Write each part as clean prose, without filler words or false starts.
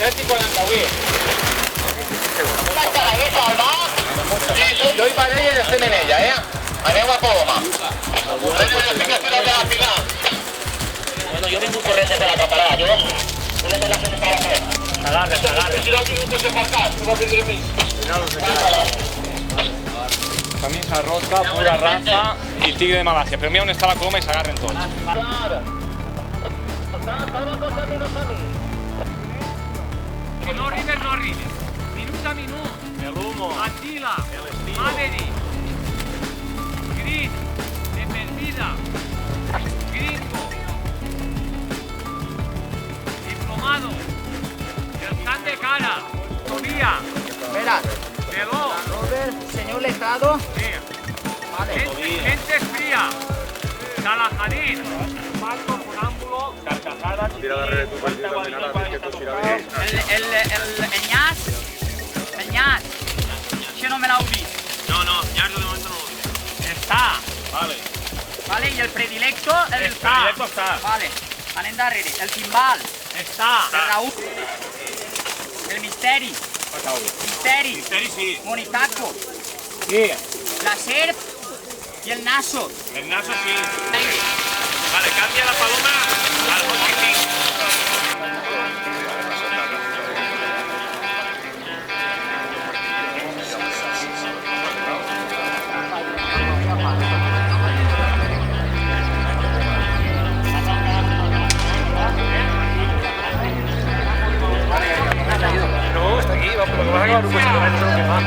3 i 48. Jo hi paré i estem en ella, Aneu a Paloma. Bueno, yo vengo corriente de la caparada, yo. Agarre. Camisa rota, pura raza y tigre de Malasia. Pero mira on està la coloma i s'agarren tots. Que no arribes. Minut a minut. El humo. Atila. Maverick. Gris. De perdida. Gringo. Diplomado. El can de cara. Tobía. Espera, Veló. Robert, señor letrado. Sí. Vale. Gente fría. Salahadín. Marco Funámbulo. Carcajadas. Tira darrere tu partida també ara, que tot tira bé. El Ñas. El Ñas. Això no me l'heu vist. No, ya de momento no lo vi. Está. Vale. Vale, y el predilecto, El predilecto está. Vale, anem darrere. El timbal, Está. el Raúl. El misteri. Misteri. Misteri sí. Monitaco. Sí. La serp y el naso. El Naso sí. Vale, cambia la paloma al Hot. No, està aquí, va, però que vas acabar un cotxe que no que fa.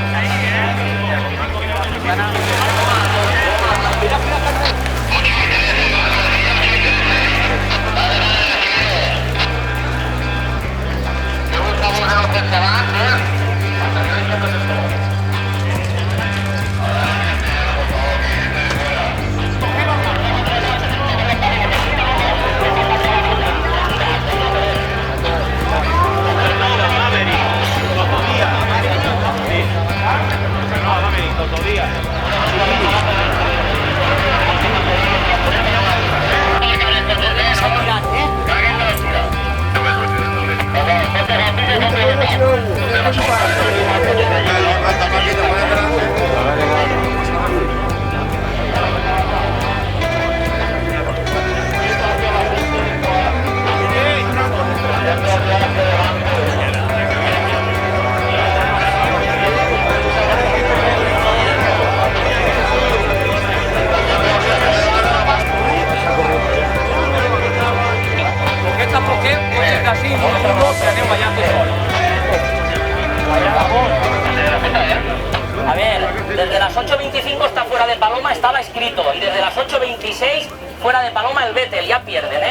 A ver, desde las 8:25 está fuera de Paloma, estaba escrito. Y desde las 8:26 fuera de Paloma el Vettel, ya pierden,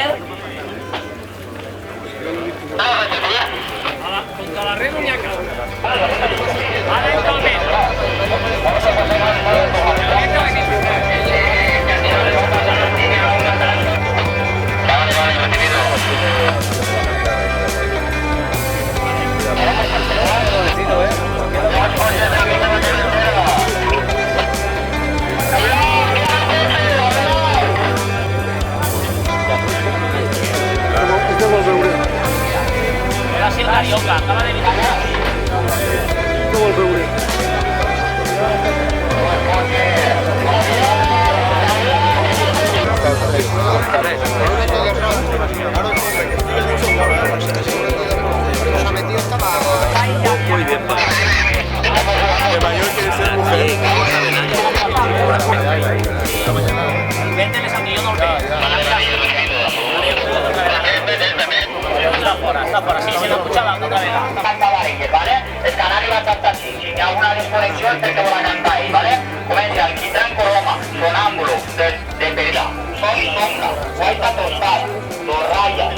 Contra la red n'hi ha cap. Ara entra el metro. Era así el Carioca, acaba de visitar. Muy bien, pa. De mayor quiere ser mujer. Vente, les envío no Está fora, sí, se lo escuchaba otra vez. ¿Vale? El canal va a cantar así, si hi ha una desconexió el que va a cantar ahí, ¿vale? Comença el Quitran Coloma, Sonámbulo, de Perida, Sol y Sombra, Guaita Tostal, Torrayas,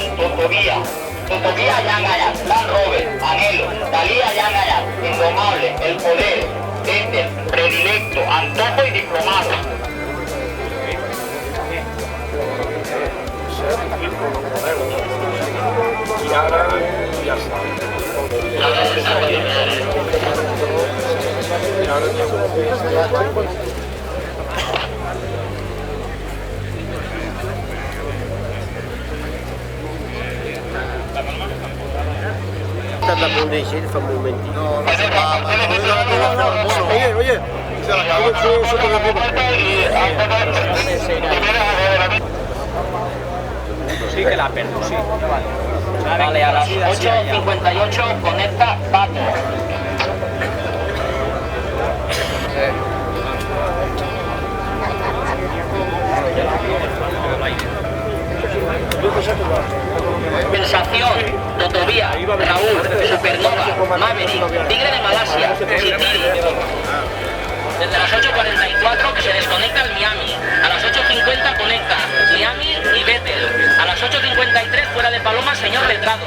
Totobía ya engañat, Land Rover, Anhelo, Talía ya engañat, Indomable, El Poder, Ender, Predilecto, Antojo y Diplomado. Y ahora ya está. Estàs a punt d'eixir fa un momentito. Oye. Sí, que la perdo, sí. Vale, a las 8:58 conecta Pato. Sensación, Totobía, Raúl, Supernova, Maverick, Tigre de Malasia, Chitiri. Desde las 8:44 que se desconecta el Miami. A las 8:50 conecta Miami y Vettel. A las 8:53 fuera de Paloma, señor letrado.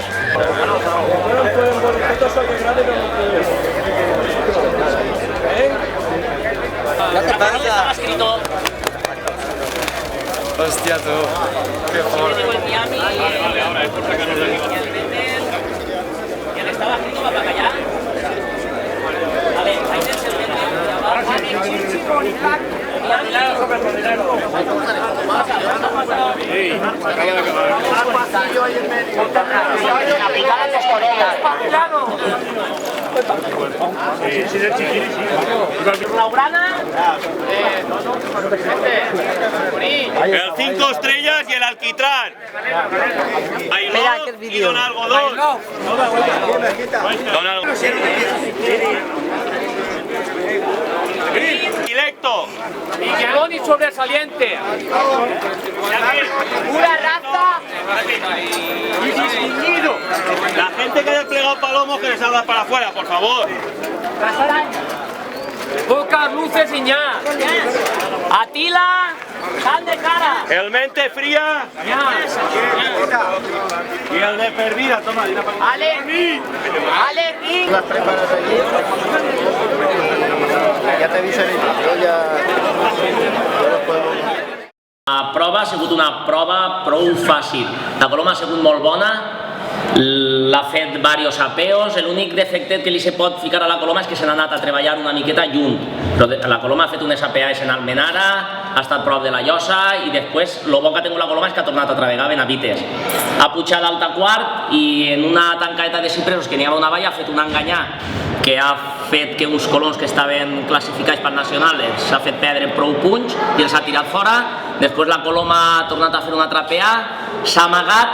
Estaba escrito. Hòstia, tu. Que fort. El Miami y el Vettel. Y el estaba escrito para allá. Vale, ahí tienes el El 5 estrellas y el alquitrán. Ailó y Don Algodón. Don Algodón. Directo. Miguelón y sobresaliente. Pura raza. Y distinguido. La gente que ha desplegado palomos que les salga para afuera, por favor. Pocas luces y ya. Atila. Sal de cara. El mente fría y el de fervida. Toma, dile para Ale. Ring. Las preparas allí. Ja t'avisaré, jo ja no podemos... La prova ha sigut una prova prou fàcil. La coloma ha sigut molt bona, l'ha fet diversos apeos, l'únic defecte que li se pot ficar a la coloma és que se n'ha anat a treballar una miqueta lluny. Però la coloma ha fet unes apeades en Almenara, ha estat prop de la Llosa i després el bo que ha tingut la coloma és que ha tornat a treballar Benavites. Ha pujat l'alta quart i en una tancadeta de cipresos que n'hi havia una valla ha fet un enganyar que ha fet que uns colons que estaven classificats per nacionals s'ha fet perdre prou punys i els ha tirat fora. Després la coloma ha tornat a fer una trapea, s'ha amagat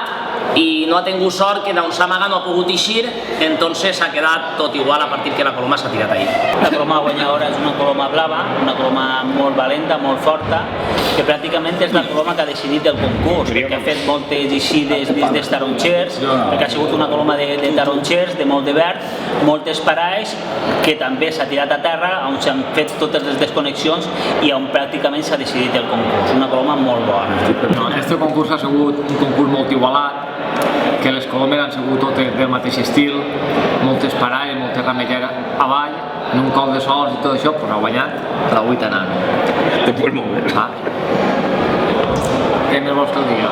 i no ha tingut sort que d'on s'ha amagat no ha pogut eixir, entonces s'ha quedat tot igual a partir que la coloma s'ha tirat ahí. La coloma guanyadora és una coloma blava, una coloma molt valenta, molt forta, que pràcticament és la coloma que ha decidit el concurs, perquè ha fet moltes eixides dins dels taronxers, perquè ha sigut una coloma de taronxers, de molt de verd, moltes parades, que també s'ha tirat a terra, on s'han fet totes les desconnexions i on pràcticament s'ha decidit el concurs. Una coloma molt bona. Este concurs ha sigut un concurs molt igualat, que les colomes han sigut totes del mateix estil, moltes parades, moltes ramelleres avall, en un col de sols i tot això, però ha guanyat la 8 anant. Te puedes mover. Què més vols que ho digui?